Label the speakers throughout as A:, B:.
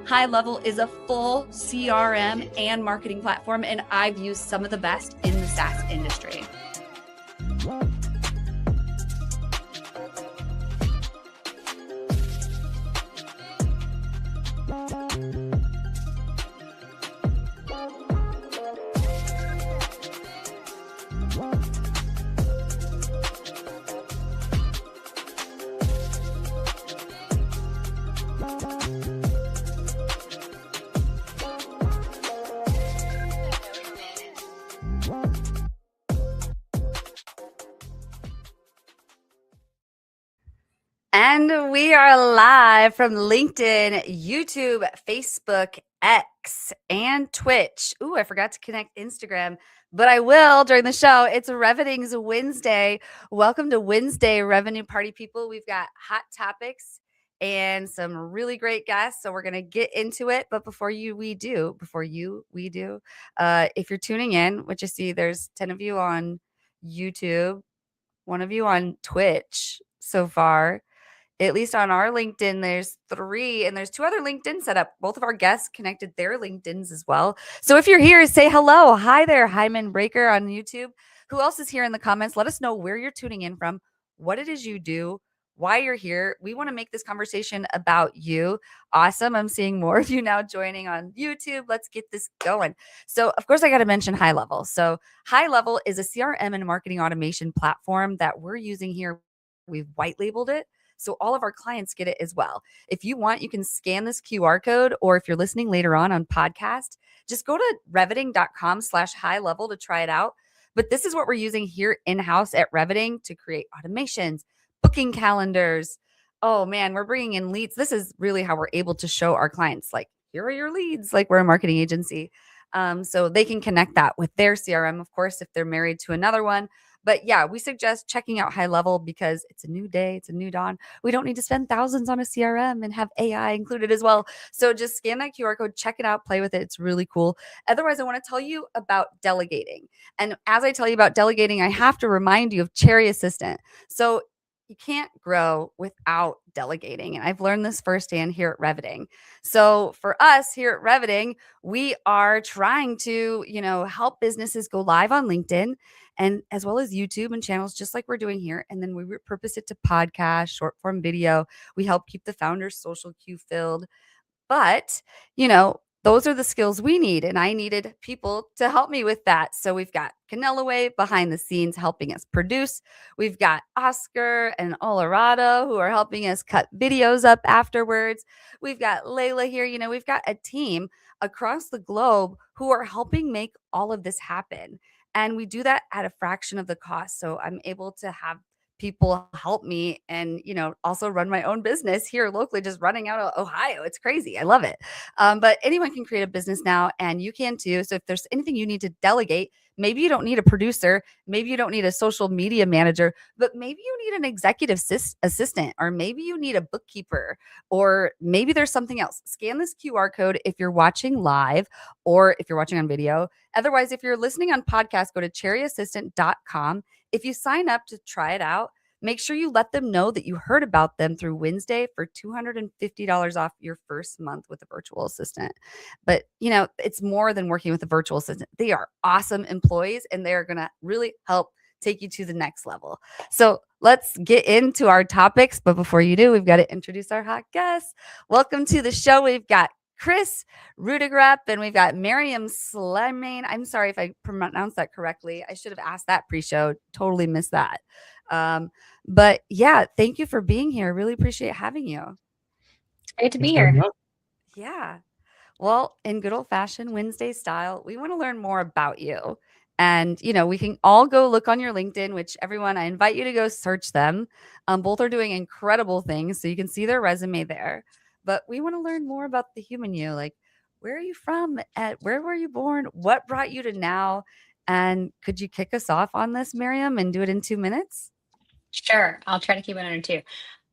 A: High Level is a full CRM and marketing platform, and I've used some of the best in the SaaS industry. And we are live from LinkedIn, YouTube, Facebook, X, and Twitch. Ooh, I forgot to connect Instagram, but I will during the show. It's Revening's Wednesday. Welcome to Wednesday, Revenue Party people. We've got hot topics and some really great guests. So we're going to get into it. But before we do, if you're tuning in, which I see there's 10 of you on YouTube, one of you on Twitch so far. At least on our LinkedIn, there's 3, and there's 2 other LinkedIn set up. Both of our guests connected their LinkedIns as well. So if you're here, say hello. Hi there, Hyman Breaker on YouTube. Who else is here in the comments? Let us know where you're tuning in from, what it is you do, why you're here. We want to make this conversation about you. Awesome. I'm seeing more of you now joining on YouTube. Let's get this going. So, of course, I got to mention High Level. So, High Level is a CRM and marketing automation platform that we're using here. We've white labeled it, so all of our clients get it as well. If you want, you can scan this QR code, or if you're listening later on podcast, just go to reveting.com/high level to try it out. But this is what we're using here in-house at Reveting to create automations, booking calendars. Oh man, we're bringing in leads. This is really how we're able to show our clients, like, here are your leads, like we're a marketing agency. So they can connect that with their CRM, of course, if they're married to another one. But yeah, we suggest checking out High Level because it's a new day. It's a new dawn. We don't need to spend thousands on a CRM and have AI included as well. So just scan that QR code, check it out, play with it. It's really cool. Otherwise, I want to tell you about delegating. And as I tell you about delegating, I have to remind you of Cherry Assistant. So you can't grow without delegating. And I've learned this firsthand here at Reveting. So for us here at Reveting, we are trying to, help businesses go live on LinkedIn, and as well as YouTube and channels, just like we're doing here. And then we repurpose it to podcast, short form video. We help keep the founder's social queue filled. But, those are the skills we need. And I needed people to help me with that. So we've got Canelaway behind the scenes helping us produce. We've got Oscar and Olorado who are helping us cut videos up afterwards. We've got Layla here. We've got a team across the globe who are helping make all of this happen. And we do that at a fraction of the cost. So I'm able to have people help me and, also run my own business here locally, just running out of Ohio. It's crazy. I love it. But anyone can create a business now, and you can too. So if there's anything you need to delegate, maybe you don't need a producer, maybe you don't need a social media manager, but maybe you need an executive assistant, or maybe you need a bookkeeper, or maybe there's something else. Scan this QR code if you're watching live or if you're watching on video. Otherwise, if you're listening on podcast, go to cherryassistant.com. If you sign up to try it out, make sure you let them know that you heard about them through WinsDay for $250 off your first month with a virtual assistant. But, it's more than working with a virtual assistant. They are awesome employees, and they're going to really help take you to the next level. So let's get into our topics. But before you do, we've got to introduce our hot guests. Welcome to the show. We've got Kris Rudeegraap, and we've got Mariam Slimane. I'm sorry if I pronounced that correctly. I should have asked that pre-show. Totally missed that. But yeah, thank you for being here. Really appreciate having you.
B: It's great to be here.
A: Yeah. Well, in good old-fashioned Wednesday style, we want to learn more about you. And, we can all go look on your LinkedIn, which everyone, I invite you to go search them. Both are doing incredible things, so you can see their resume there. But we want to learn more about the human you. Like, where are you from? Where were you born? What brought you to now? And could you kick us off on this, Mariam, and do it in 2 minutes?
B: Sure. I'll try to keep it under 2.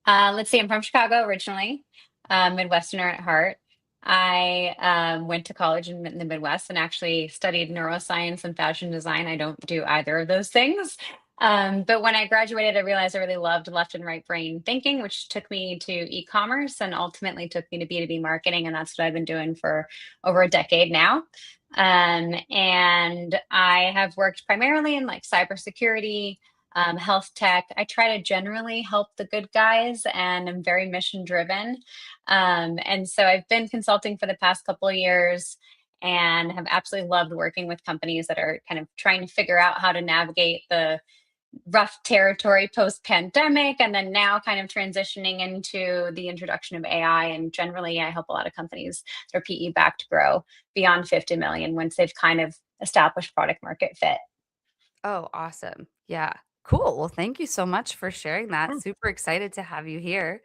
B: Let's see. I'm from Chicago originally, Midwesterner at heart. I went to college in the Midwest and actually studied neuroscience and fashion design. I don't do either of those things. But when I graduated, I realized I really loved left and right brain thinking, which took me to e-commerce and ultimately took me to B2B marketing. And that's what I've been doing for over a decade now. And I have worked primarily in like cybersecurity, health tech. I try to generally help the good guys and I'm very mission driven. And so I've been consulting for the past couple of years and have absolutely loved working with companies that are kind of trying to figure out how to navigate the rough territory post pandemic and then now kind of transitioning into the introduction of AI. And generally, I help a lot of companies that are PE backed grow beyond 50 million once they've kind of established product market fit.
A: Oh, awesome. Yeah. Cool. Well, thank you so much for sharing that.
C: Hmm.
A: Super excited to have you here.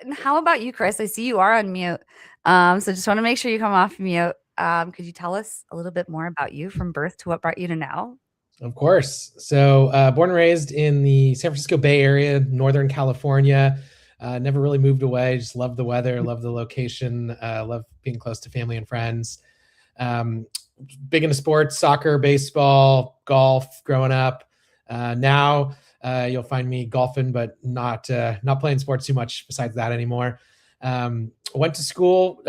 A: And how about you, Kris? I see you are on mute. So just want to make sure you come off mute. Could you tell us a little bit more about you from birth to what brought you to now?
C: Of course. So, born and raised in the San Francisco Bay Area, Northern California. Never really moved away. Just love the weather, love the location, love being close to family and friends. Um, Big into sports, soccer, baseball, golf growing up. Now you'll find me golfing, but not playing sports too much besides that anymore. Went to school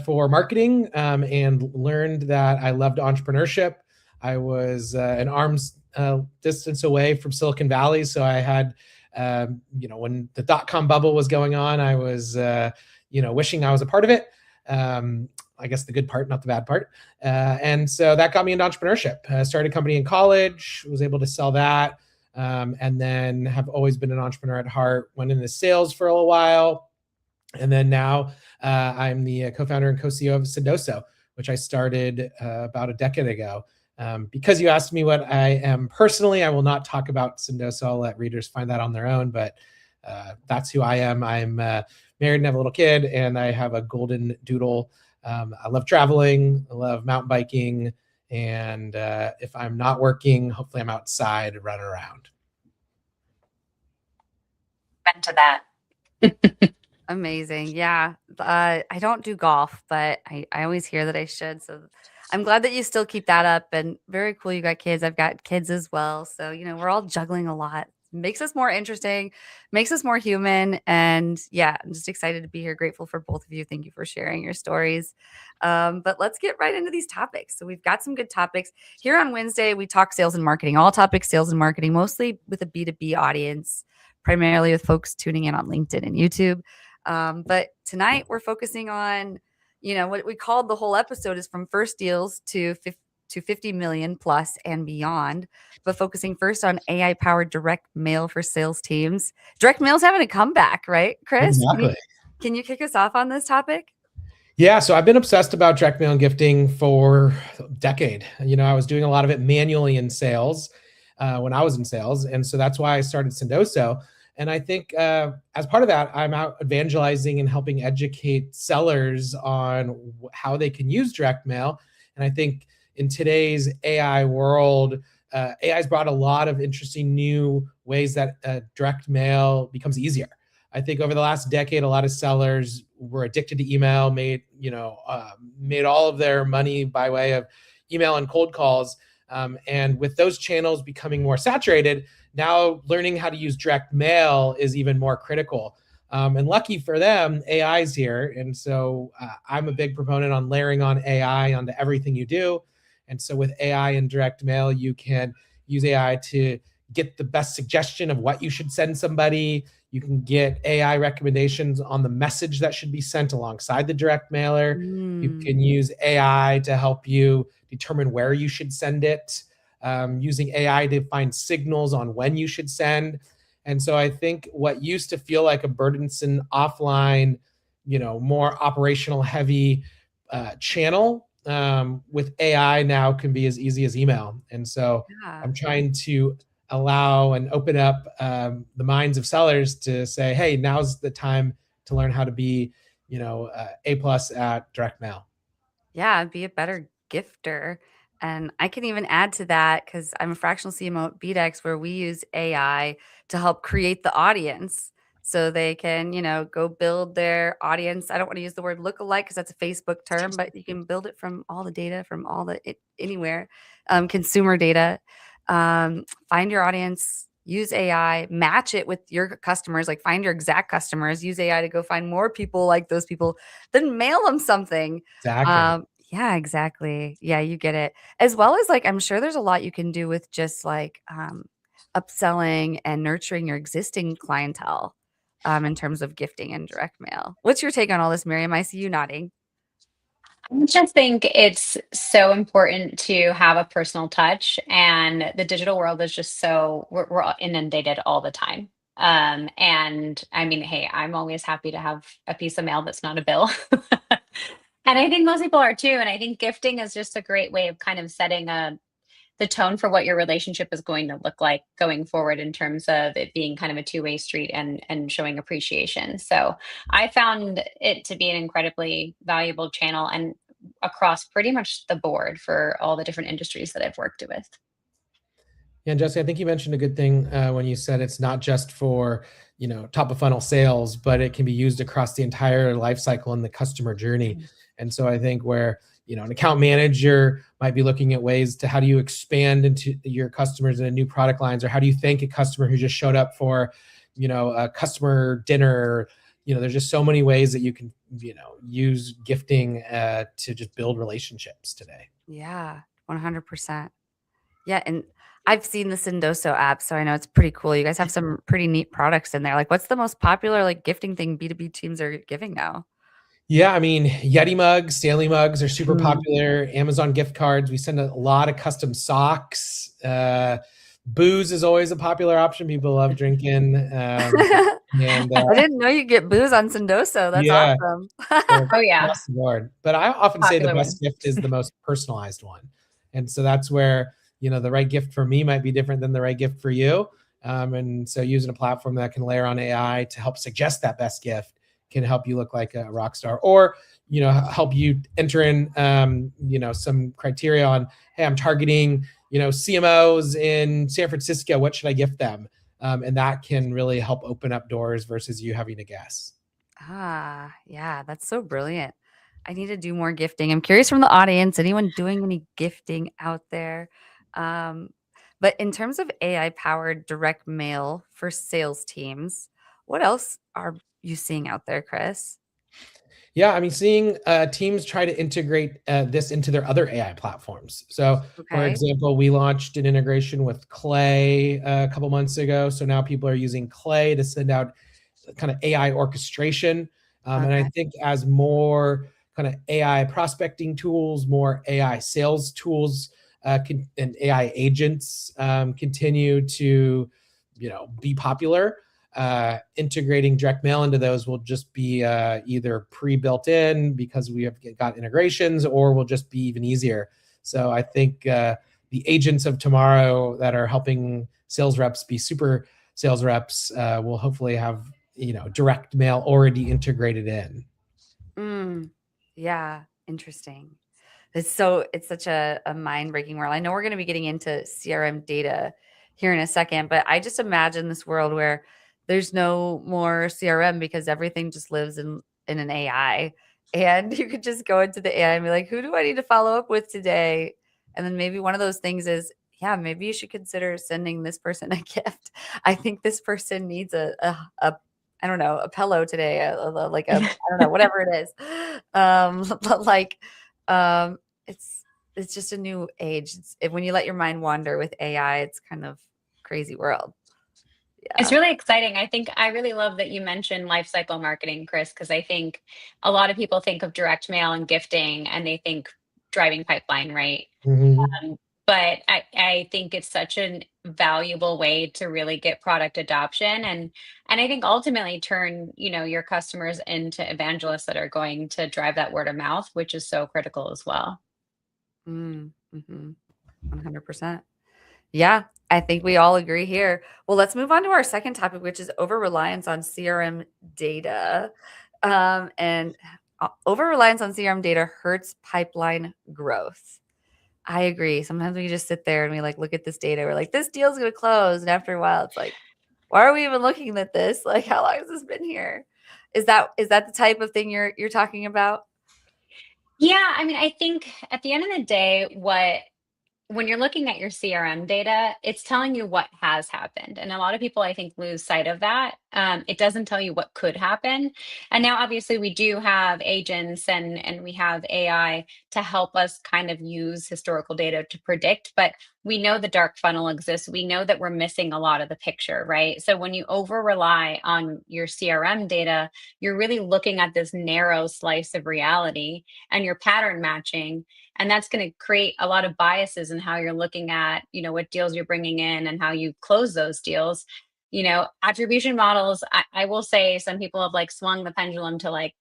C: for marketing and learned that I loved entrepreneurship. I was an arm's distance away from Silicon Valley, so I had, when the dot-com bubble was going on, I was, wishing I was a part of it. I guess the good part, not the bad part. And so that got me into entrepreneurship. Started a company in college, was able to sell that, and then have always been an entrepreneur at heart. Went into sales for a little while, and then now I'm the co-founder and co-CEO of Sendoso, which I started about a decade ago. Because you asked me what I am personally, I will not talk about Sendoso. I'll let readers find that on their own, but that's who I am. I'm married and have a little kid, and I have a golden doodle. I love traveling, I love mountain biking, and if I'm not working, hopefully I'm outside running around.
B: Been to that.
A: Amazing. Yeah. I don't do golf, but I always hear that I should. So I'm glad that you still keep that up and very cool. You got kids. I've got kids as well. So, we're all juggling a lot. Makes us more interesting, makes us more human. And yeah, I'm just excited to be here. Grateful for both of you. Thank you for sharing your stories. But let's get right into these topics. So we've got some good topics. Here on WinsDay, we talk sales and marketing, all topics sales and marketing, mostly with a B2B audience, primarily with folks tuning in on LinkedIn and YouTube. But tonight we're focusing on, what we called the whole episode is from first deals to 50 million plus and beyond, but focusing first on AI powered direct mail for sales teams. Direct mail's having a comeback, right, Kris?
C: Exactly.
A: Can you kick us off on this topic?
C: Yeah, so I've been obsessed about direct mail and gifting for a decade. I was doing a lot of it manually in sales when I was in sales. And so that's why I started Sendoso. And I think as part of that, I'm out evangelizing and helping educate sellers on how they can use direct mail. And I think in today's AI world, AI has brought a lot of interesting new ways that direct mail becomes easier. I think over the last decade, a lot of sellers were addicted to email, made all of their money by way of email and cold calls. And with those channels becoming more saturated, now learning how to use direct mail is even more critical. And lucky for them, AI is here. And so I'm a big proponent on layering on AI onto everything you do. And so with AI and direct mail, you can use AI to get the best suggestion of what you should send somebody. You can get AI recommendations on the message that should be sent alongside the direct mailer. You can use AI to help you determine where you should send it, using AI to find signals on when you should send. And so I think what used to feel like a burdensome offline, more operational heavy channel with AI now can be as easy as email. And so
A: Yeah.
C: I'm trying to allow and open up the minds of sellers to say, hey, now's the time to learn how to be, A plus at direct mail.
A: Yeah, be a better gifter. And I can even add to that because I'm a fractional CMO at BDEX where we use AI to help create the audience so they can, go build their audience. I don't want to use the word lookalike because that's a Facebook term, but you can build it from all the data, from anywhere, consumer data. Find your audience, use AI, match it with your customers, like find your exact customers, use AI to go find more people like those people, then mail them something.
C: Exactly.
A: Yeah, exactly. Yeah, you get it. As well as like, I'm sure there's a lot you can do with just like upselling and nurturing your existing clientele in terms of gifting and direct mail. What's your take on all this, Miriam? I see you nodding.
B: I just think it's so important to have a personal touch, and the digital world is just we're all inundated all the time. And I mean, hey, I'm always happy to have a piece of mail that's not a bill. And I think most people are too. And I think gifting is just a great way of kind of setting the tone for what your relationship is going to look like going forward in terms of it being kind of a two-way street and showing appreciation. So I found it to be an incredibly valuable channel and across pretty much the board for all the different industries that I've worked with.
C: Yeah, and Jesse, I think you mentioned a good thing when you said it's not just for top of funnel sales, but it can be used across the entire life cycle in the customer journey. And so I think where an account manager might be looking at ways to how do you expand into your customers into new product lines, or how do you thank a customer who just showed up for a customer dinner. There's just so many ways that you can use gifting to just build relationships today.
A: Yeah, 100%. Yeah, and I've seen the Sendoso app, so I know it's pretty cool. You guys have some pretty neat products in there. Like, what's the most popular like gifting thing B2B teams are giving now?
C: Yeah, I mean, Yeti mugs, Stanley mugs are super
A: Mhm.
C: popular. Amazon gift cards. We send a lot of custom socks. Booze is always a popular option. People love drinking. And
A: I didn't know you get booze on Sendoso. That's
C: yeah,
A: awesome.
C: so
B: Oh yeah,
C: across the board. But I often say the
B: popular
C: best
B: one.
C: gift is the most personalized one. And so that's where, the right gift for me might be different than the right gift for you. And so using a platform that can layer on AI to help suggest that best gift can help you look like a rock star, or help you enter in some criteria on, hey, I'm targeting CMOs in San Francisco, what should I gift them? And that can really help open up doors versus you having to guess.
A: Yeah, that's so brilliant. I need to do more gifting. I'm curious from the audience, anyone doing any gifting out there? Um, but in terms of AI powered direct mail for sales teams, what else are you seeing out there, Kris?
C: Yeah, I mean, seeing teams try to integrate this into their other AI platforms. So, for
A: Okay.
C: example, we launched an integration with Clay a couple months ago. So now people are using Clay to send out kind of AI orchestration. And I
A: Okay.
C: think as more kind of AI prospecting tools, more AI sales tools, and AI agents continue to, be popular, integrating direct mail into those will just be either pre-built in because we have got integrations, or will just be even easier. So I think the agents of tomorrow that are helping sales reps be super sales reps will hopefully have direct mail already integrated in.
A: Yeah, interesting. It's such a mind-breaking world. I know we're going to be getting into CRM data here in a second, but I just imagine this world where there's no more CRM because everything just lives in an AI. And you could just go into the AI and be like, who do I need to follow up with today? And then maybe one of those things is, yeah, maybe you should consider sending this person a gift. I think this person needs a I don't know, a pillow today, like a I don't know, whatever it is. But like, um, it's it's just a new age. When you let your mind wander with AI, it's kind of crazy world.
B: It's
A: Yeah.
B: really exciting. I think I really love that you mentioned lifecycle marketing, Kris, because I think a lot of people think of direct mail and gifting and they think driving pipeline, right?
C: Mhm.
B: But I think it's such a valuable way to really get product adoption and I think ultimately turn, your customers into evangelists that are going to drive that word of mouth, which is so critical as well.
A: Mm-hmm. 100%. Yeah, I think we all agree here. Well, let's move on to our second topic, which is over reliance on CRM data. And over reliance on CRM data hurts pipeline growth. I agree. Sometimes we just sit there and we like look at this data. We're like, this deal's gonna close, and after a while, it's like, why are we even looking at this? Like, how long has this been here? Is that the type of thing you're talking about?
B: Yeah, I mean, I think at the end of the day, what when you're looking at your CRM data, it's telling you what has happened. And a lot of people, I think, lose sight of that. It doesn't tell you what could happen. And now, obviously, we do have agents and we have AI to help us kind of use historical data to predict, but we know the dark funnel exists. We know that we're missing a lot of the picture, right? So when you over rely on your CRM data, you're really looking at this narrow slice of reality and you're pattern matching, and that's going to create a lot of biases in how you're looking at, what deals you're bringing in and how you close those deals. Attribution models, I will say some people have like swung the pendulum to like,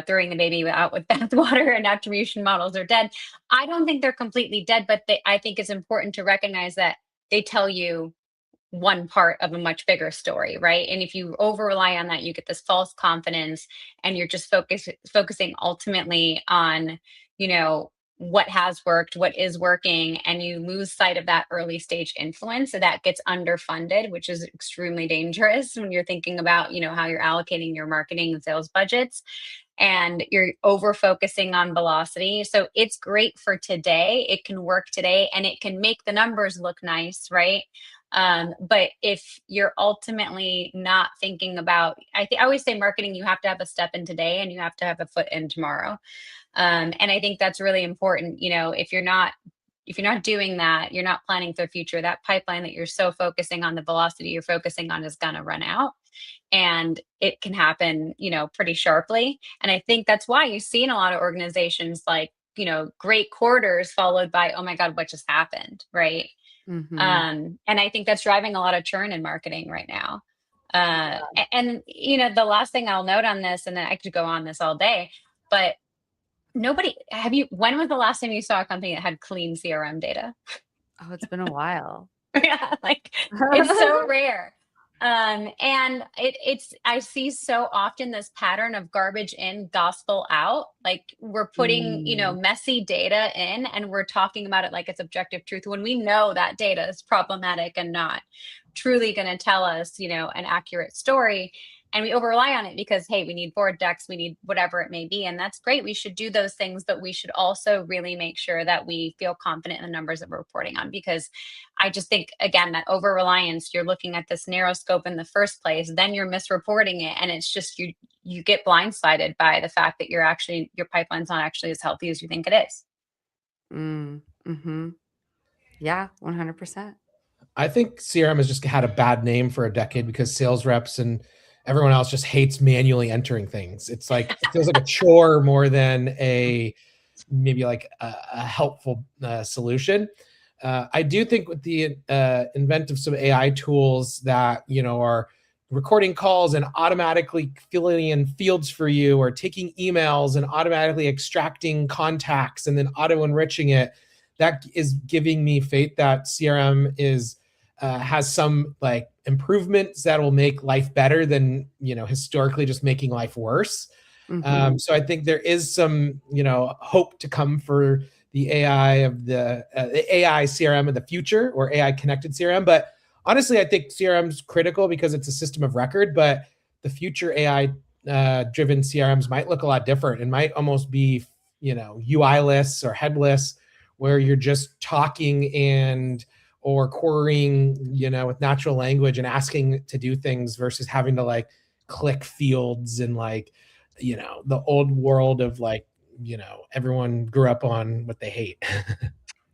B: throwing the baby out with bathwater, and attribution models are dead. I don't think they're completely dead, but I think it's important to recognize that they tell you one part of a much bigger story, right? And if you over rely on that, you get this false confidence, and you're just focusing ultimately on, what has worked, what is working, and you lose sight of that early stage influence. So that gets underfunded, which is extremely dangerous when you're thinking about, how you're allocating your marketing and sales budgets, and you're over focusing on velocity. So it's great for today. It can work today and it can make the numbers look nice, right? But if you're ultimately not thinking about, I always say marketing, you have to have a step in today and you have to have a foot in tomorrow. And I think that's really important. If you're not doing that, you're not planning for the future. That pipeline that you're so focusing on, the velocity you're focusing on, is going to run out, and it can happen, pretty sharply. And I think that's why you see in a lot of organizations like, great quarters followed by, oh my God, what just happened, right?
A: Mm-hmm.
B: And I think that's driving a lot of churn in marketing right now. And the last thing I'll note on this, and then I could go on this all day, but when was the last time you saw a company that had clean CRM data?
A: Oh, it's been a while.
B: Yeah, like it's so rare. And I see so often this pattern of garbage in, gospel out. Like we're putting, messy data in, and we're talking about it like it's objective truth when we know that data is problematic and not truly going to tell us, an accurate story. And we over rely on it because, hey, we need board decks, we need whatever it may be. And that's great. We should do those things, but we should also really make sure that we feel confident in the numbers that we're reporting on. Because I just think, again, that over reliance, you're looking at this narrow scope in the first place, then you're misreporting it. And it's just, you get blindsided by the fact that your pipeline's not actually as healthy as you think it is.
A: Mm-hmm. Yeah, 100%.
C: I think CRM has just had a bad name for a decade because sales reps and everyone else just hates manually entering things. It's like, it feels like a chore more than maybe like a helpful solution. I do think with the invent of some AI tools that, are recording calls and automatically filling in fields for you, or taking emails and automatically extracting contacts and then auto enriching it, that is giving me faith that CRM has some like improvements that will make life better than, historically just making life worse.
A: Mm-hmm.
C: So I think there is some, hope to come for the AI of the AI CRM of the future, or AI connected CRM. But honestly, I think CRM is critical because it's a system of record, but the future AI driven CRMs might look a lot different and might almost be, UI-less or headless, where you're just talking or querying, with natural language and asking to do things versus having to like click fields and like, the old world of like, everyone grew up on what they hate.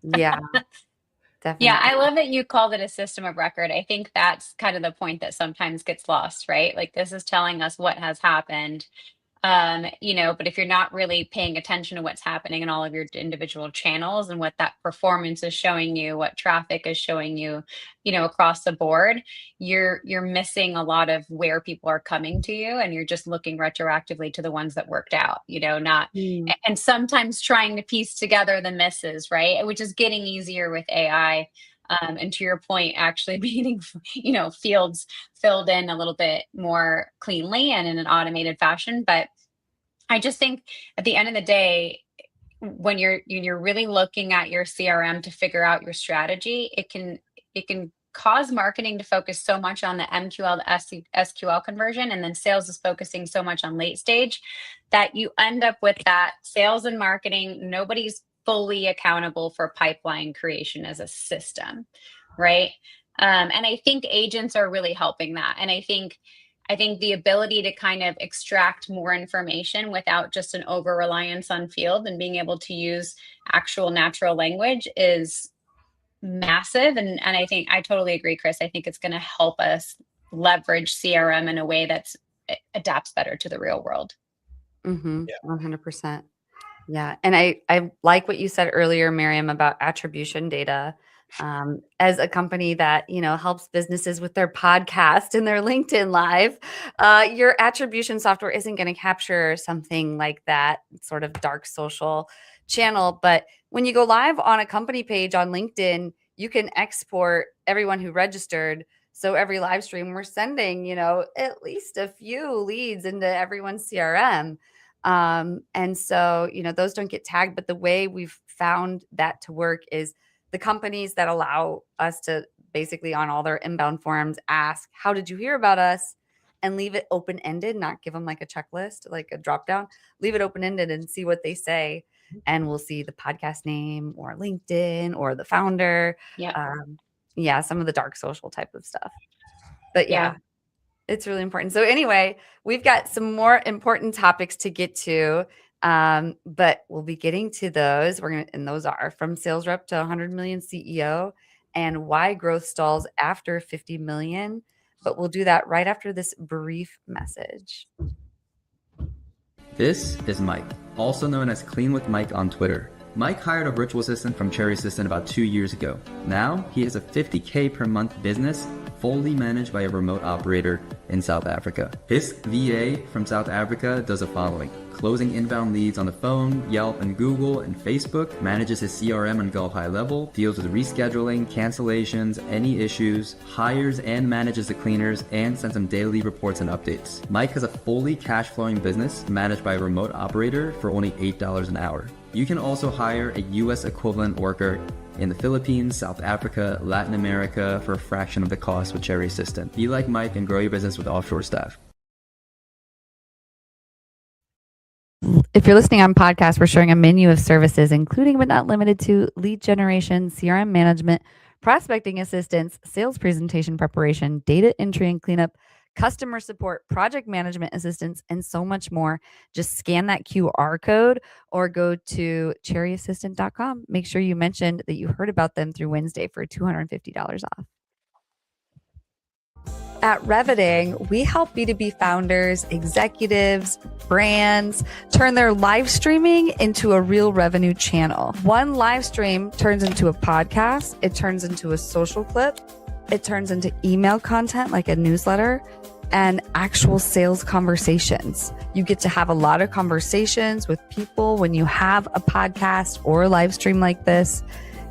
A: Yeah, definitely.
B: Yeah, I love that you called it a system of record. I think that's kind of the point that sometimes gets lost, right? Like this is telling us what has happened. But if you're not really paying attention to what's happening in all of your individual channels and what that performance is showing you, what traffic is showing you, across the board, you're missing a lot of where people are coming to you, and you're just looking retroactively to the ones that worked out, not and sometimes trying to piece together the misses, right? Which is getting easier with AI. And to your point, actually being, fields filled in a little bit more cleanly and in an automated fashion. But I just think at the end of the day, when you're really looking at your CRM to figure out your strategy, it can cause marketing to focus so much on the MQL to SQL conversion, and then sales is focusing so much on late stage, that you end up with that sales and marketing, nobody's fully accountable for pipeline creation as a system, right? And I think agents are really helping that. And I think the ability to kind of extract more information without just an over-reliance on field and being able to use actual natural language is massive. And I think I totally agree, Kris. I think it's going to help us leverage CRM in a way that's adapts better to the real world.
A: 100%. Yeah. And I like what you said earlier, Mariam, about attribution data. As a company that, helps businesses with their podcast and their LinkedIn Live, your attribution software isn't going to capture something like that sort of dark social channel. But when you go live on a company page on LinkedIn, you can export everyone who registered. So every live stream, we're sending, at least a few leads into everyone's CRM. And so, those don't get tagged. But the way we've found that to work is the companies that allow us to basically on all their inbound forums ask, how did you hear about us? And leave it open-ended, not give them like a checklist, like a drop down, leave it open-ended and see what they say. And we'll see the podcast name or LinkedIn or the founder.
B: Yeah.
A: Some of the dark social type of stuff. But yeah. It's really important. So anyway, we've got some more important topics to get to, but we'll be getting to those. And those are from sales rep to 100 million CEO and why growth stalls after 50 million. But we'll do that right after this brief message.
D: This is Mike, also known as Clean with Mike on Twitter. Mike hired a virtual assistant from Cherry Assistant about 2 years ago. Now he has a $50K per month business fully managed by a remote operator in South Africa. His VA from South Africa does the following: closing inbound leads on the phone, Yelp and Google and Facebook, manages his CRM on Go High Level, deals with rescheduling, cancellations, any issues, hires and manages the cleaners, and sends them daily reports and updates. Mike has a fully cash flowing business managed by a remote operator for only $8 an hour. You can also hire a US equivalent worker in the Philippines, South Africa, Latin America for a fraction of the cost with Cherry Assistant. Be like Mike and grow your business with offshore staff.
A: If you're listening on podcast, we're showing a menu of services, including but not limited to lead generation, CRM management, prospecting assistance, sales presentation preparation, data entry and cleanup, customer support, project management assistance, and so much more. Just scan that QR code or go to cherryassistant.com. Make sure you mentioned that you heard about them through WinsDay for $250 off. At Reviting, we help B2B founders, executives, brands turn their live streaming into a real revenue channel. One live stream turns into a podcast. It turns into a social clip. It turns into email content like a newsletter and actual sales conversations. You get to have a lot of conversations with people when you have a podcast or a live stream like this.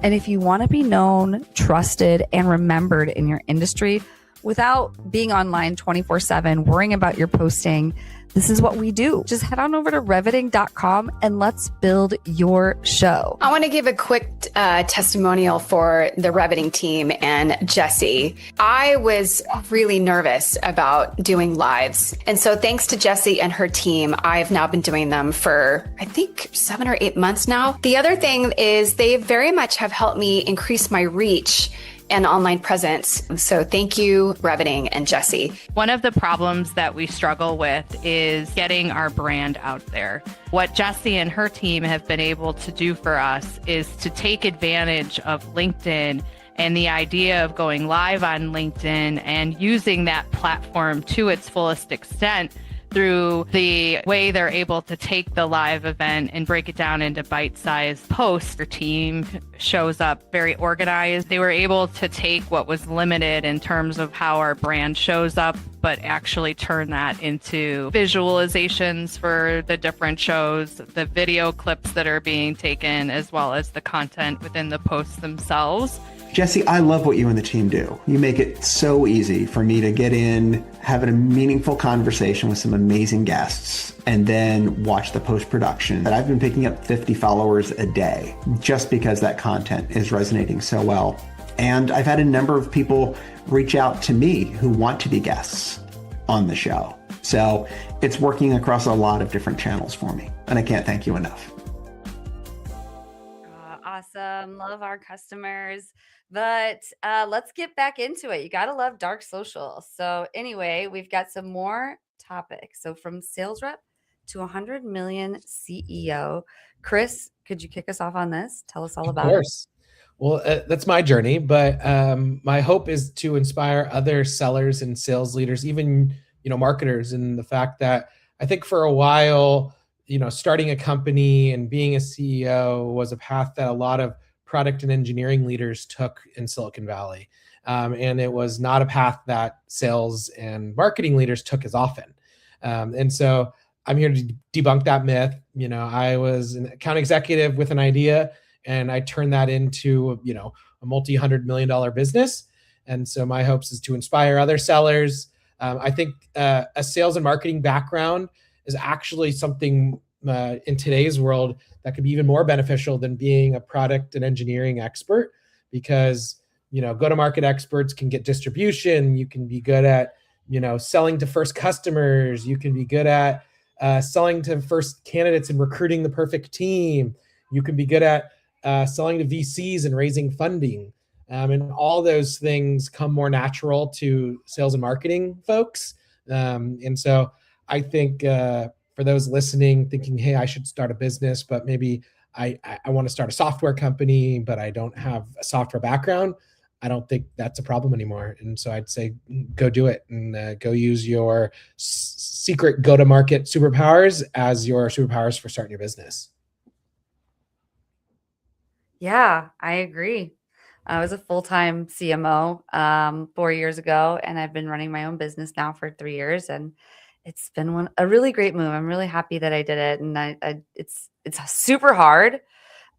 A: And if you want to be known, trusted, and remembered in your industry without being online 24/7, worrying about your posting, this is what we do. Just head on over to reviting.com and let's build your show.
E: I want to give a quick testimonial for the Reviting team and Jessie. I was really nervous about doing lives. And so thanks to Jessie and her team, I've now been doing them for, I think, 7 or 8 months now. The other thing is they very much have helped me increase my reach and online presence. So thank you, Reviting and Jessie.
F: One of the problems that we struggle with is getting our brand out there. What Jessie and her team have been able to do for us is to take advantage of LinkedIn and the idea of going live on LinkedIn and using that platform to its fullest extent through the way they're able to take the live event and break it down into bite-sized posts. Their team shows up very organized. They were able to take what was limited in terms of how our brand shows up, but actually turn that into visualizations for the different shows, the video clips that are being taken, as well as the content within the posts themselves.
G: Jessie, I love what you and the team do. You make it so easy for me to get in, have a meaningful conversation with some amazing guests, and then watch the post-production. I've been picking up 50 followers a day just because that content is resonating so well. And I've had a number of people reach out to me who want to be guests on the show. So it's working across a lot of different channels for me, and I can't thank you enough.
A: awesome. Love our customers. But let's get back into it. You got to love dark social. So, anyway, we've got some more topics. So, from sales rep to 100 million CEO. Kris, could you kick us off on this? Tell us all
C: Of
A: about it.
C: course. Well, that's my journey, but my hope is to inspire other sellers and sales leaders, even marketers, and the fact that I think for a while, starting a company and being a CEO was a path that a lot of product and engineering leaders took in Silicon Valley, and it was not a path that sales and marketing leaders took as often. And so I'm here to debunk that myth. I was an account executive with an idea, and I turned that into, a multi-$100 million business. And so my hopes is to inspire other sellers. I think a sales and marketing background is actually something in today's world that could be even more beneficial than being a product and engineering expert, because, go-to-market experts can get distribution. You can be good at, selling to first customers. You can be good at selling to first candidates and recruiting the perfect team. You can be good at selling to VCs and raising funding. And all those things come more natural to sales and marketing folks. And so I think for those listening, thinking, hey, I should start a business, but maybe I want to start a software company, but I don't have a software background, I don't think that's a problem anymore. And so I'd say go do it and go use your secret go-to-market superpowers as your superpowers for starting your business.
A: Yeah, I agree. I was a full-time CMO 4 years ago, and I've been running my own business now for 3 years, and it's been a really great move. I'm really happy that I did it, and it's super hard.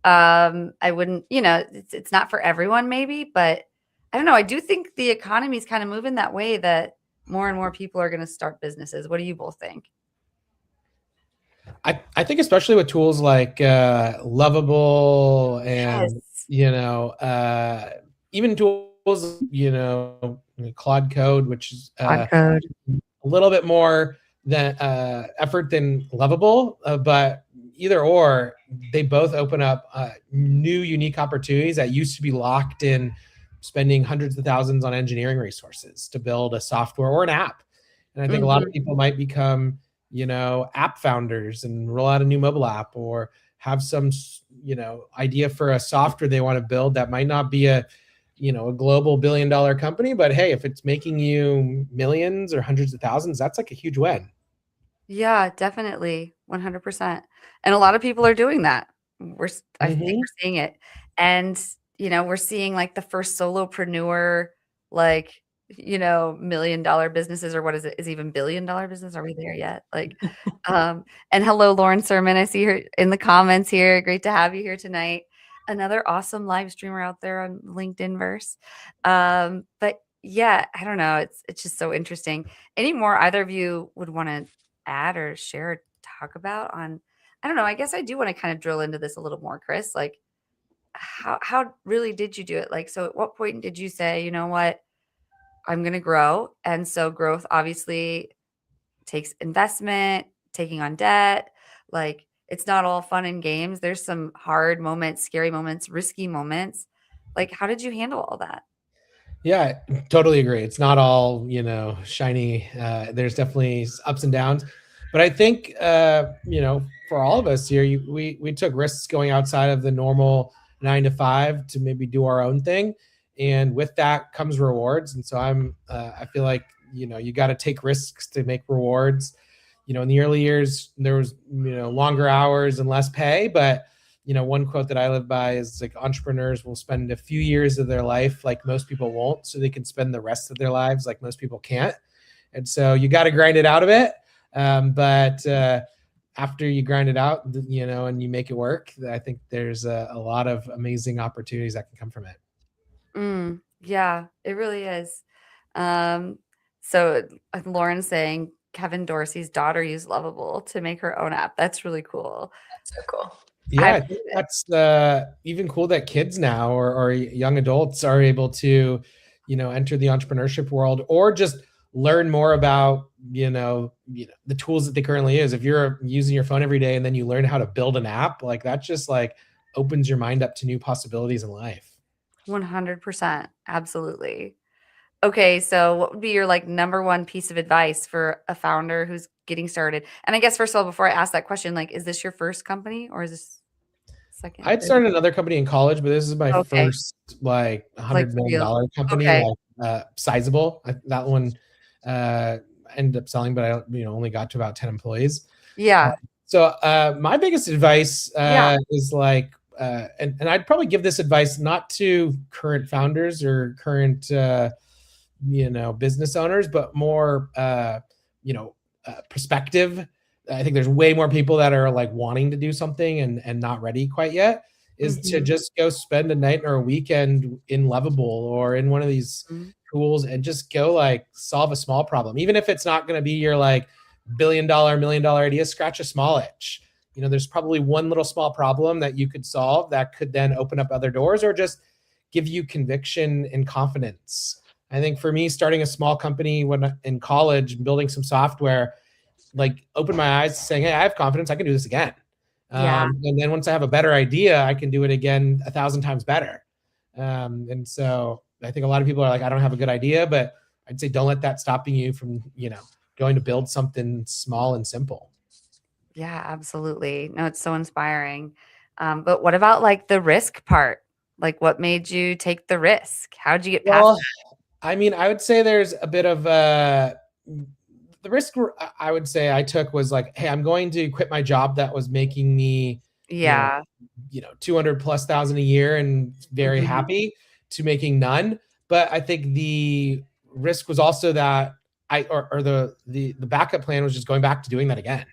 A: I wouldn't, it's not for everyone maybe, but I don't know. I do think the economy is kind of moving that way that more and more people are going to start businesses. What do you both think?
C: I think especially with tools like Lovable and even tools Claude Code, which is a little bit more than effort than Lovable, but either or, they both open up new unique opportunities that used to be locked in spending hundreds of thousands on engineering resources to build a software or an app. And I think a lot of people might become app founders and roll out a new mobile app, or have some, idea for a software they want to build that might not be a global billion-dollar company, but hey, if it's making you millions or hundreds of thousands, that's like a huge win.
A: Yeah, definitely. 100%. And a lot of people are doing that. I think we're seeing it. And, we're seeing like the first solopreneur, like, $1 million businesses, or what is it? Is even $1 billion business? Are we there yet? Like, and hello, Lauren Sermon. I see her in the comments here. Great to have you here tonight. Another awesome live streamer out there on LinkedIn verse. But yeah, I don't know. It's just so interesting. Any more either of you would want to add or share or talk about on, I don't know. I guess I do want to kind of drill into this a little more, Kris. Like, how really did you do it? Like, so at what point did you say, you know what, I'm going to grow? And so growth obviously takes investment, taking on debt. Like, it's not all fun and games. There's some hard moments, scary moments, risky moments. Like, how did you handle all that?
C: Yeah, totally agree. It's not all, shiny. There's definitely ups and downs. But I think, for all of us here, we took risks going outside of the normal 9 to 5 to maybe do our own thing. And with that comes rewards. And so I feel like, you got to take risks to make rewards. In the early years, there was, longer hours and less pay. But, one quote that I live by is like, entrepreneurs will spend a few years of their life like most people won't, so they can spend the rest of their lives like most people can't. And so you got to grind it out a bit. But after you grind it out, and you make it work, I think there's a lot of amazing opportunities that can come from it.
A: Yeah, it really is. So Lauren's saying Kevin Dorsey's daughter used Lovable to make her own app. That's really cool.
E: That's so cool.
C: Yeah, I think that's even cool that kids now or young adults are able to, enter the entrepreneurship world, or just learn more about, the tools that they currently use. If you're using your phone every day and then you learn how to build an app, like that's just like opens your mind up to new possibilities in life.
A: 100%. Absolutely. Okay, so what would be your like number one piece of advice for a founder who's getting started? And I guess first of all, before I ask that question, like, is this your first company or is this second?
C: I'd started another company in college, but this is my
A: Okay.
C: first like
A: Like
C: $100 million
A: real.
C: company,
A: Okay.
C: like sizable. That one ended up selling, but I only got to about 10 employees.
A: Yeah.
C: So my biggest advice
A: Yeah.
C: is like, and I'd probably give this advice not to current founders or current business owners, but more perspective. I think there's way more people that are like wanting to do something and not ready quite yet, is to just go spend a night or a weekend in Lovable or in one of these tools and just go like solve a small problem. Even if it's not going to be your like $1 billion, $1 million idea, scratch a small itch. There's probably one little small problem that you could solve that could then open up other doors or just give you conviction and confidence. I think for me, starting a small company when in college, building some software, like opened my eyes saying, hey, I have confidence, I can do this again.
A: Yeah.
C: And then once I have a better idea, I can do it again 1,000 times better. And so I think a lot of people are like, I don't have a good idea, but I'd say don't let that stopping you from, going to build something small and simple.
A: Yeah, absolutely. No, it's so inspiring. But what about like the risk part? Like what made you take the risk? How'd you get past
C: Well,
A: that?
C: I mean, I would say there's a bit of the risk I would say I took was like, hey, I'm going to quit my job that was making me,
A: Yeah.
C: 200,000+ a year and very happy, to making none. But I think the risk was also that the backup plan was just going back to doing that again.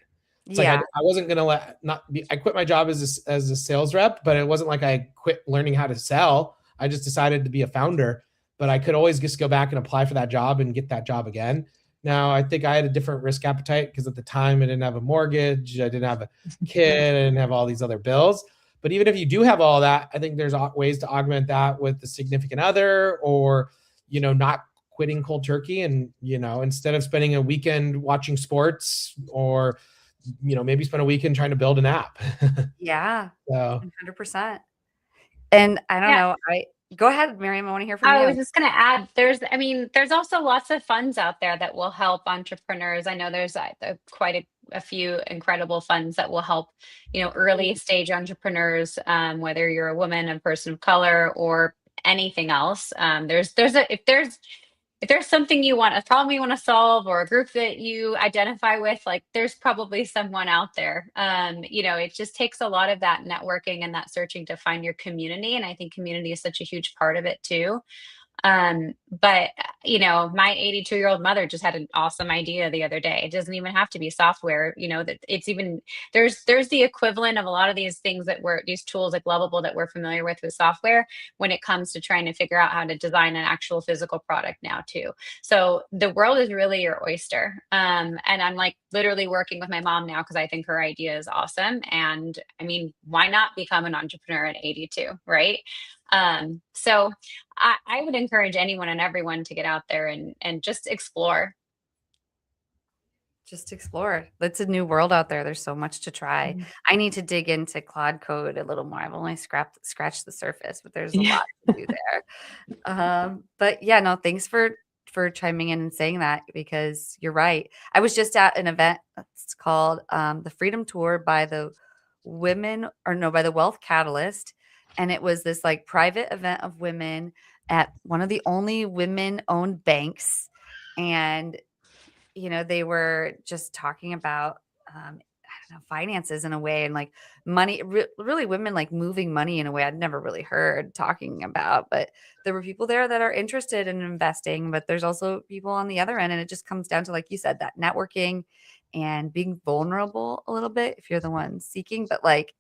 C: It's like I wasn't gonna I quit my job as a sales rep, but it wasn't like I quit learning how to sell. I just decided to be a founder, but I could always just go back and apply for that job and get that job again. Now, I think I had a different risk appetite because at the time I didn't have a mortgage, I didn't have a kid, I didn't have all these other bills. But even if you do have all that, I think there's ways to augment that with a significant other or, not quitting cold turkey and, instead of spending a weekend watching sports or, maybe spend a weekend trying to build an app.
A: Yeah.
C: So
A: 100%. And I don't
B: Yeah.
A: know. Go ahead, Mariam. I want to hear from
B: I
A: you.
B: was just going to add, there's also lots of funds out there that will help entrepreneurs. I know there's quite a few incredible funds that will help, early stage entrepreneurs, whether you're a woman, a person of color, or anything else. If there's something you want, a problem you want to solve, or a group that you identify with, like there's probably someone out there. It just takes a lot of that networking and that searching to find your community. And I think community is such a huge part of it too. But my 82-year-old mother just had an awesome idea the other day. It doesn't even have to be software, that it's even there's the equivalent of a lot of these things these tools like Lovable that we're familiar with software when it comes to trying to figure out how to design an actual physical product now too. So the world is really your oyster. And I'm like literally working with my mom now because I think her idea is awesome. And I mean, why not become an entrepreneur at 82, right? So I would encourage anyone and everyone to get out there and just explore.
A: Just explore. It's a new world out there. There's so much to try. I need to dig into Claude Code a little more. I've only scratched the surface, but there's a lot to do there. But yeah, no, thanks for chiming in and saying that because you're right. I was just at an event that's called the Freedom Tour by the Wealth Catalyst. And it was this like private event of women at one of the only women-owned banks. And, they were just talking about, I don't know, finances in a way and like money, really women like moving money in a way I'd never really heard talking about. But there were people there that are interested in investing, but there's also people on the other end. And it just comes down to, like you said, that networking and being vulnerable a little bit if you're the one seeking, but like,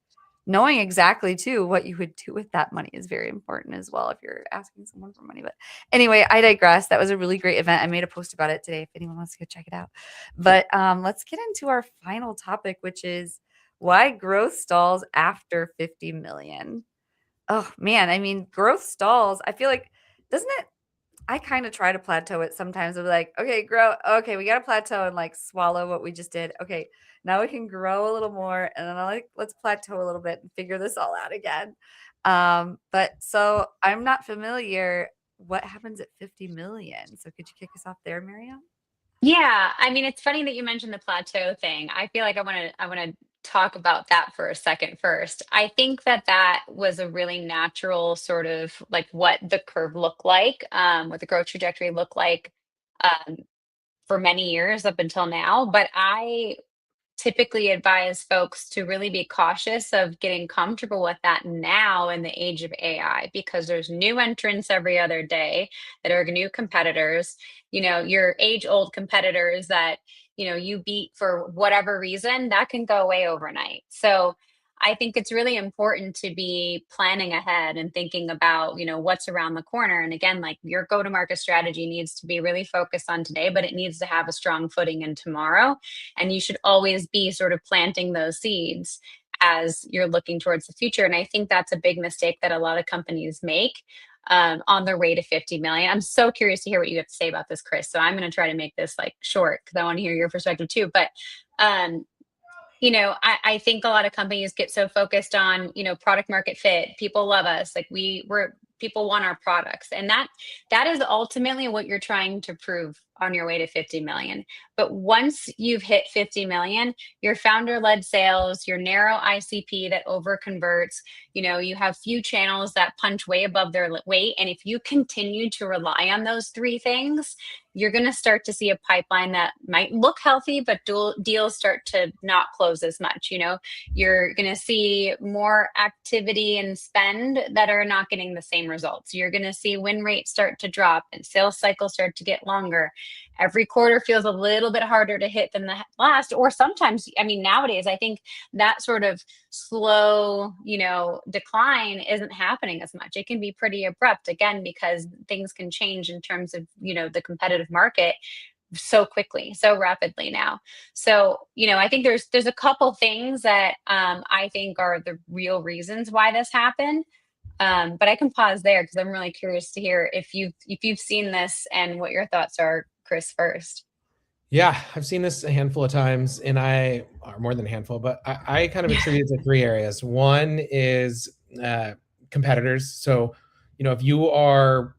A: knowing exactly too what you would do with that money is very important as well if you're asking someone for money. But anyway, I digress. That was a really great event. I made a post about it today if anyone wants to go check it out. But let's get into our final topic, which is why growth stalls after 50 million. Oh man, I mean, growth stalls. I feel like, doesn't it? I kind of try to plateau it sometimes. I'm like, okay, grow. Okay, we got to plateau and like swallow what we just did. Okay, Now we can grow a little more, and then let's plateau a little bit and figure this all out again. But so I'm not familiar. What happens at 50 million? So could you kick us off there, Mariam?
B: Yeah, I mean, it's funny that you mentioned the plateau thing. I feel like I want to talk about that for a second first. I think that that was a really natural sort of like what the curve looked like, what the growth trajectory looked like um, for many years up until now. But I typically advise folks to really be cautious of getting comfortable with that now in the age of AI, because there's new entrants every other day that are new competitors. Your age old competitors that, you beat for whatever reason, that can go away overnight. So I think it's really important to be planning ahead and thinking about, what's around the corner. And again, like your go to market strategy needs to be really focused on today, but it needs to have a strong footing in tomorrow. And you should always be sort of planting those seeds as you're looking towards the future. And I think that's a big mistake that a lot of companies make on their way to 50 million. I'm so curious to hear what you have to say about this, Kris. So I'm going to try to make this like short because I want to hear your perspective too. But um, I think a lot of companies get so focused on, product market fit. People love us. Like people want our products. And that is ultimately what you're trying to prove on your way to 50 million. But once you've hit 50 million, your founder-led sales, your narrow ICP that over converts, you have few channels that punch way above their weight. And if you continue to rely on those three things, you're going to start to see a pipeline that might look healthy, but deals start to not close as much. You're going to see more activity and spend that are not getting the same results. You're going to see win rates start to drop and sales cycles start to get longer. Every quarter feels a little bit harder to hit than the last, or sometimes, I mean, nowadays, I think that sort of slow, decline isn't happening as much. It can be pretty abrupt, again, because things can change in terms of, the competitive market so quickly, so rapidly now. So, I think there's a couple things that I think are the real reasons why this happened. But I can pause there because I'm really curious to hear if you've seen this and what your thoughts are, Kris, first.
C: Yeah, I've seen this a handful of times, and or more than a handful, but I kind of attribute it to three areas. One is competitors. So, if you are,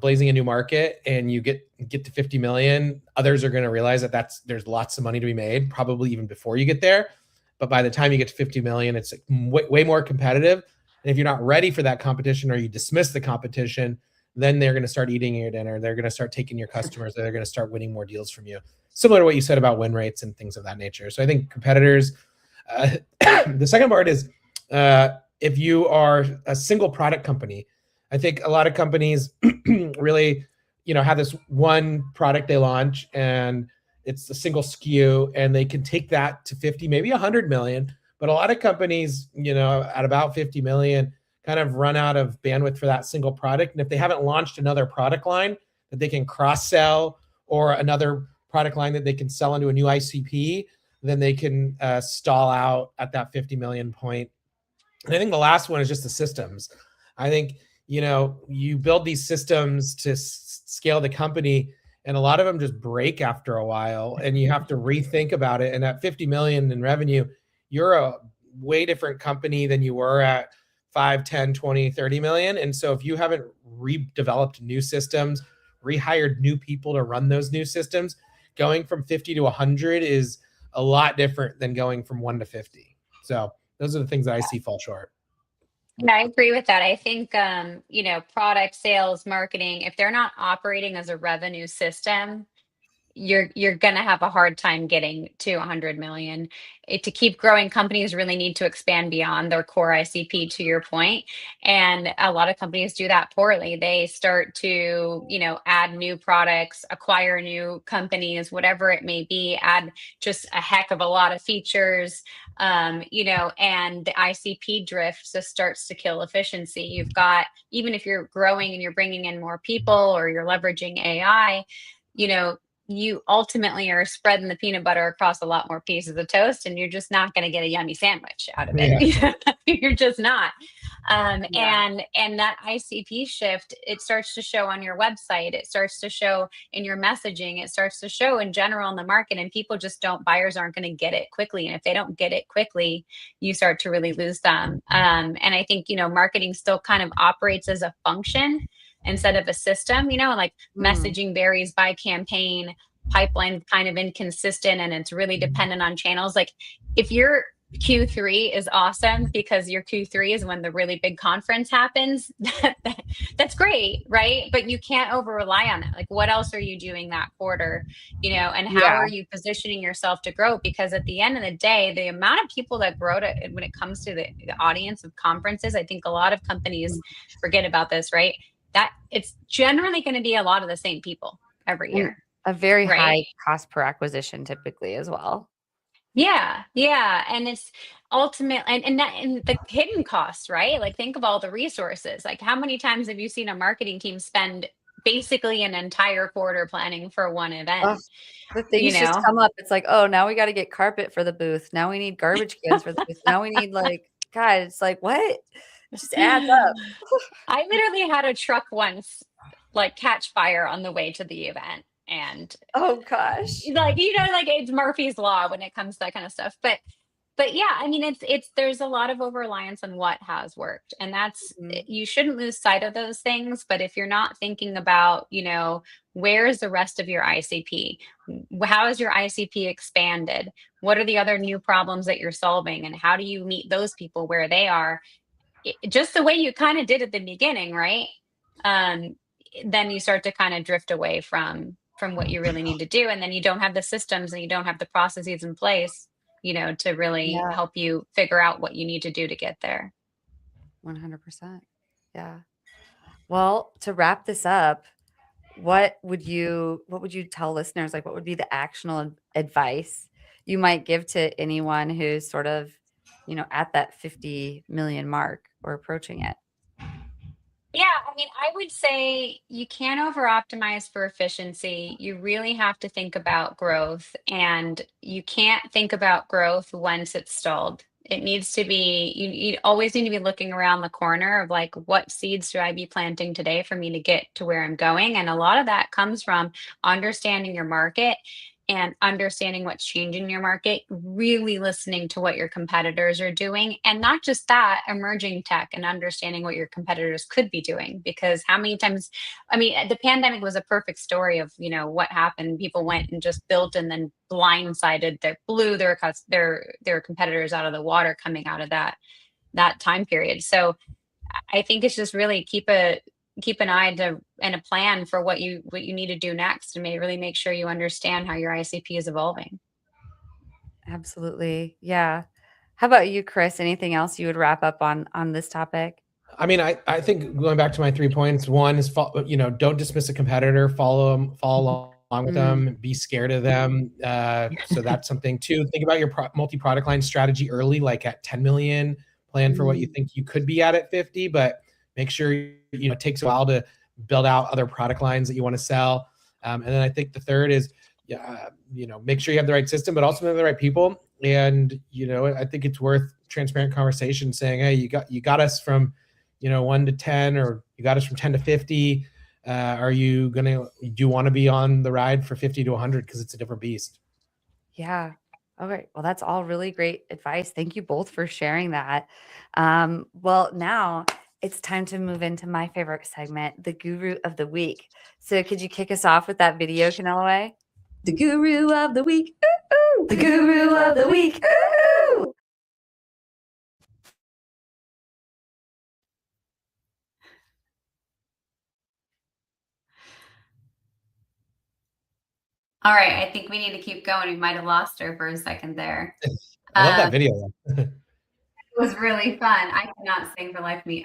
C: blazing a new market and you get to 50 million, others are going to realize that there's lots of money to be made, probably even before you get there. But by the time you get to 50 million, it's way more competitive. And if you're not ready for that competition, or you dismiss the competition, then they're going to start eating your dinner. They're going to start taking your customers. They're going to start winning more deals from you. Similar to what you said about win rates and things of that nature. So I think competitors. The second part is if you are a single product company, I think a lot of companies really, have this one product they launch and it's a single SKU, and they can take that to 50, maybe 100 million. But a lot of companies, at about 50 million, kind of run out of bandwidth for that single product. And if they haven't launched another product line that they can cross-sell, or another product line that they can sell into a new ICP, then they can stall out at that 50 million point. And I think the last one is just the systems. I think, you build these systems to scale the company, and a lot of them just break after a while, and you have to rethink about it. And at 50 million in revenue, you're a way different company than you were at 5, 10, 20, 30 million. And so if you haven't redeveloped new systems, rehired new people to run those new systems, going from 50 to 100 is a lot different than going from 1 to 50. So those are the things that I see fall short.
B: And I agree with that. I think, product sales, marketing, if they're not operating as a revenue system, you're going to have a hard time getting to 100 million. To keep growing, companies really need to expand beyond their core ICP, to your point. And a lot of companies do that poorly. They start to, add new products, acquire new companies, whatever it may be, add just a heck of a lot of features, and the ICP drift just starts to kill efficiency. You've got, even if you're growing and you're bringing in more people or you're leveraging AI, you ultimately are spreading the peanut butter across a lot more pieces of toast, and you're just not going to get a yummy sandwich out of it. Yeah. You're just not. And that ICP shift, it starts to show on your website, it starts to show in your messaging, it starts to show in general in the market, and people just buyers aren't going to get it quickly. And if they don't get it quickly, you start to really lose them. And I think, marketing still kind of operates as a function instead of a system, like messaging varies by campaign, pipeline kind of inconsistent, and it's really dependent on channels. Like if your Q3 is awesome because your Q3 is when the really big conference happens, that's great, right? But you can't over rely on that. Like what else are you doing that quarter, and how are you positioning yourself to grow? Because at the end of the day, the amount of people that grow when it comes to the audience of conferences, I think a lot of companies forget about this, right? That it's generally going to be a lot of the same people every year.
A: A very high cost per acquisition typically as well.
B: Yeah. And it's ultimate and the hidden costs, right? Like think of all the resources. Like how many times have you seen a marketing team spend basically an entire quarter planning for one event?
A: The things just come up. It's like, oh, now we got to get carpet for the booth. Now we need garbage cans for the booth. Now we need God, it's like, what? It just adds up.
B: I literally had a truck once catch fire on the way to the event. And
A: oh gosh,
B: it's Murphy's Law when it comes to that kind of stuff. But yeah, I mean, it's there's a lot of over-reliance on what has worked, and that's you shouldn't lose sight of those things. But if you're not thinking about, where is the rest of your ICP? How is your ICP expanded? What are the other new problems that you're solving, and how do you meet those people where they are? Just the way you kind of did at the beginning, right? Then you start to kind of drift away from what you really need to do. And then you don't have the systems and you don't have the processes in place, to really help you figure out what you need to do to get there.
A: 100%. Yeah. Well, to wrap this up, what would you tell listeners? Like, what would be the actionable advice you might give to anyone who's sort of, at that 50 million mark or approaching it?
B: Yeah, I mean, I would say you can't over optimize for efficiency. You really have to think about growth, and you can't think about growth once it's stalled. It needs to be, you always need to be looking around the corner of what seeds do I be planting today for me to get to where I'm going? And a lot of that comes from understanding your market and understanding what's changing in your market, really listening to what your competitors are doing. And not just that, emerging tech and understanding what your competitors could be doing. Because how many times, I mean, the pandemic was a perfect story of, what happened. People went and just built and then blindsided, that blew their competitors out of the water coming out of that time period. So I think it's just really keep an eye and a plan for what you need to do next, and really make sure you understand how your ICP is evolving.
A: Absolutely. Yeah. How about you, Kris? Anything else you would wrap up on this topic?
C: I mean, I think going back to my 3 points, one is, don't dismiss a competitor, follow along with them, be scared of them. So that's something. 2, think about your multi-product line strategy early, like at 10 million, plan for what you think you could be at 50, but make sure, it takes a while to build out other product lines that you want to sell. And then I think the third is, make sure you have the right system, but also have the right people. And, I think it's worth transparent conversation saying, hey, you got us from, 1 to 10, or you got us from 10 to 50. Do you want to be on the ride for 50 to 100? Because it's a different beast.
A: Yeah. Okay. Well, that's all really great advice. Thank you both for sharing that. Well, now it's time to move into my favorite segment, the Guru of the Week. So could you kick us off with that video, Canelo? The Guru of the Week. Ooh, ooh. The Guru of the Week. Ooh, ooh.
B: All right. I think we need to keep going. We might have lost her for a second there.
C: I love that video.
B: It was really fun. I cannot sing for life of me.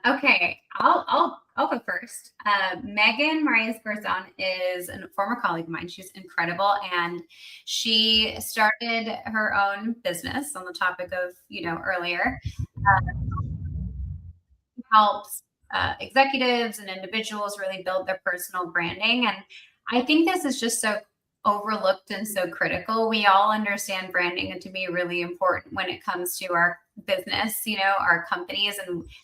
B: Okay, I'll go first. Megan Marias Garzon is a former colleague of mine. She's incredible, and she started her own business on the topic of earlier. Helps executives and individuals really build their personal branding, and I think this is just so overlooked and so critical. We all understand branding to be really important when it comes to our business, our companies,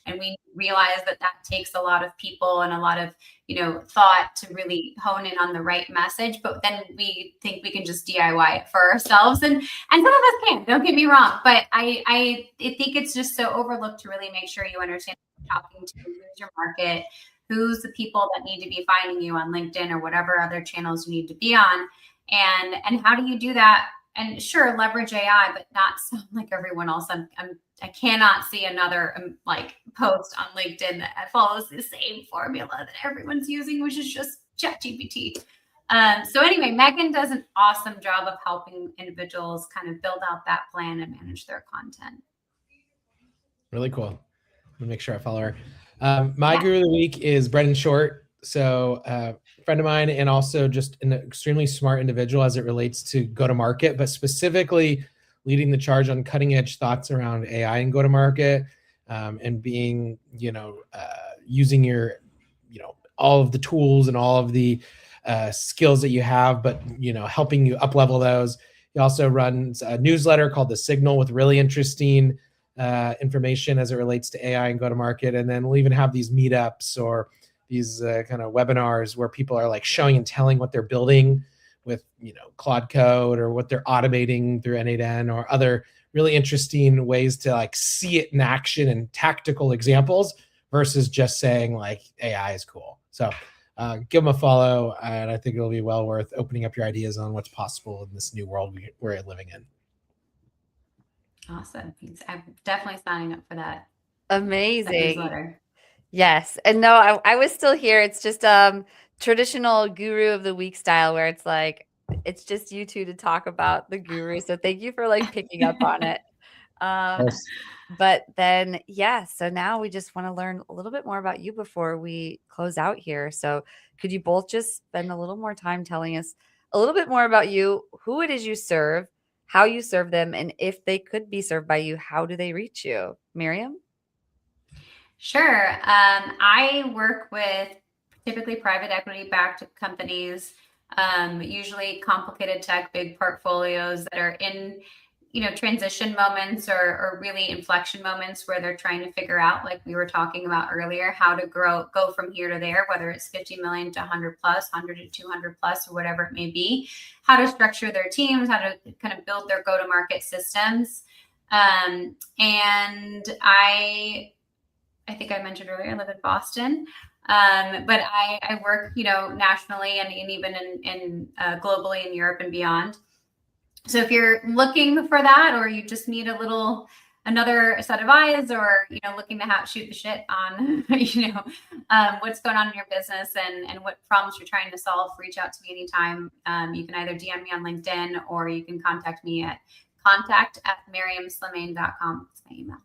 B: and we realize that takes a lot of people and a lot of thought to really hone in on the right message. But then we think we can just DIY it for ourselves, and some of us can. Don't get me wrong, but I think it's just so overlooked to really make sure you understand who you're talking to, who's your market, who's the people that need to be finding you on LinkedIn or whatever other channels you need to be on. And how do you do that? And sure, leverage AI, but not sound like everyone else. I cannot see another post on LinkedIn that follows the same formula that everyone's using, which is just ChatGPT. So anyway, Megan does an awesome job of helping individuals kind of build out that plan and manage their content.
C: Really cool. Let me make sure I follow her. My guru of the week is Brendan Short. So a friend of mine, and also just an extremely smart individual as it relates to go-to-market, but specifically leading the charge on cutting edge thoughts around AI and go-to-market, and being, using your, all of the tools and all of the skills that you have, but, helping you up level those. He also runs a newsletter called The Signal with really interesting information as it relates to AI and go-to-market. And then we'll even have these meetups or these kind of webinars where people are showing and telling what they're building with, Claude Code, or what they're automating through N8N, or other really interesting ways to see it in action and tactical examples versus just saying AI is cool. So give them a follow, and I think it'll be well worth opening up your ideas on what's possible in this new world we're living in.
B: Awesome. I'm definitely signing up for that.
A: Amazing.
B: That newsletter.
A: Yes. And no, I was still here. It's just traditional guru of the week style, where it's just you two to talk about the guru. So thank you for picking up on it. But then, so now we just want to learn a little bit more about you before we close out here. So could you both just spend a little more time telling us a little bit more about you, who it is you serve, how you serve them, and if they could be served by you, how do they reach you? Mariam?
B: Sure. I work with typically private equity backed companies, usually complicated tech, big portfolios that are in, transition moments or really inflection moments where they're trying to figure out, like we were talking about earlier, how to go from here to there, whether it's 50 million to 100 plus, 100 to 200 plus, or whatever it may be, how to structure their teams, how to kind of build their go-to-market systems. And I think I mentioned earlier, I live in Boston, but I work, nationally and even in globally in Europe and beyond. So if you're looking for that, or you just need another set of eyes, or looking to shoot the shit on, what's going on in your business and what problems you're trying to solve, reach out to me anytime. You can either DM me on LinkedIn, or you can contact me at contact@mariamslimane.com. That's my email.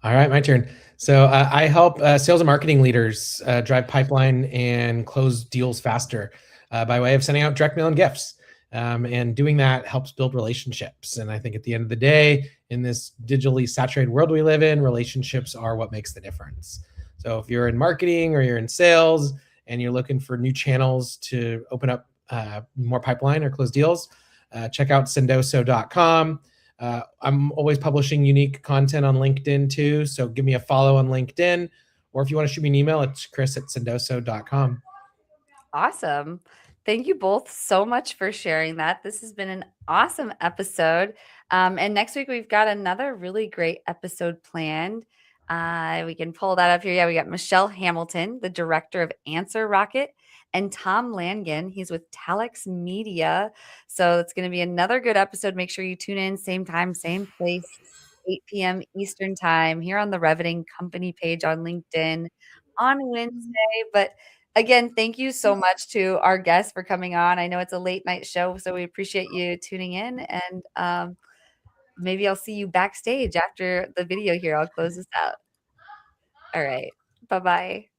C: All right, my turn. So I help sales and marketing leaders drive pipeline and close deals faster by way of sending out direct mail and gifts. And doing that helps build relationships. And I think at the end of the day, in this digitally saturated world we live in, relationships are what makes the difference. So if you're in marketing or you're in sales and you're looking for new channels to open up more pipeline or close deals, check out Sendoso.com. I'm always publishing unique content on LinkedIn too. So give me a follow on LinkedIn, or if you want to shoot me an email, it's Kris@Sendoso.com.
A: Awesome. Thank you both so much for sharing that. This has been an awesome episode. And next week, we've got another really great episode planned. We can pull that up here. Yeah, we got Michelle Hamilton, the director of Answer Rocket, and Tom Langan. He's with Telex Media. So it's going to be another good episode. Make sure you tune in, same time, same place, 8 p.m. Eastern time, here on the Reveting Company page on LinkedIn on Wednesday. But again, thank you so much to our guests for coming on. I know it's a late night show, so we appreciate you tuning in. And maybe I'll see you backstage after the video here. I'll close this out. All right. Bye-bye.